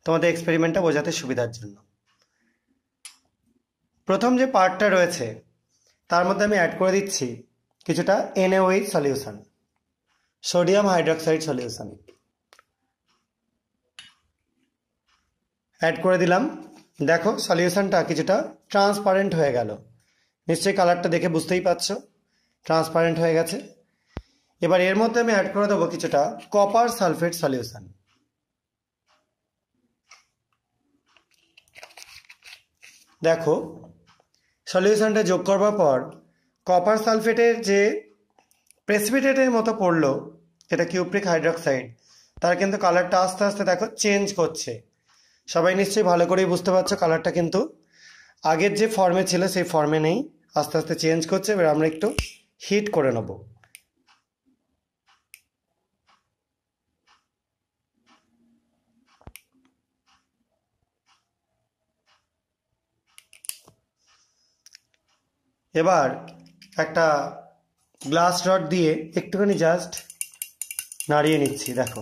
তোমাদের এক্সপেরিমেন্টটা বোঝাতে সুবিধার জন্য। প্রথম যে পার্টটা রয়েছে তার মধ্যে আমি অ্যাড করে দিচ্ছি কিছুটা NaOH solution, sodium hydroxide solution add করে দিলাম। দেখো সলিউশনটা কিছুটা ট্রান্সপারেন্ট হয়ে গেল, নিশ্চয়ই কালারটা দেখে বুঝতেই পারছো ট্রান্সপারেন্ট হয়ে গেছে। এবার এর মধ্যে আমি অ্যাড করে দেবো কিছুটা কপার সালফেট সলিউশন। দেখো সলিউশনটা যোগ করবার পর কপার সালফেটের যে প্রেসিপিটেটের মতো পড়লো, যেটা কিউপ্রিক হাইড্রক্সাইড, তার কিন্তু কালারটা আস্তে আস্তে দেখো চেঞ্জ করছে। সবাই নিশ্চয়ই ভালো করেই বুঝতে পারছো কালারটা কিন্তু আগের যে ফর্মে ছিল সেই ফর্মে নেই, আস্তে আস্তে চেঞ্জ করছে। এবার আমরা একটু হিট করে নেব। এবার একটা গ্লাস রড দিয়ে একটুখানি জাস্ট নাড়িয়ে নিচ্ছি। দেখো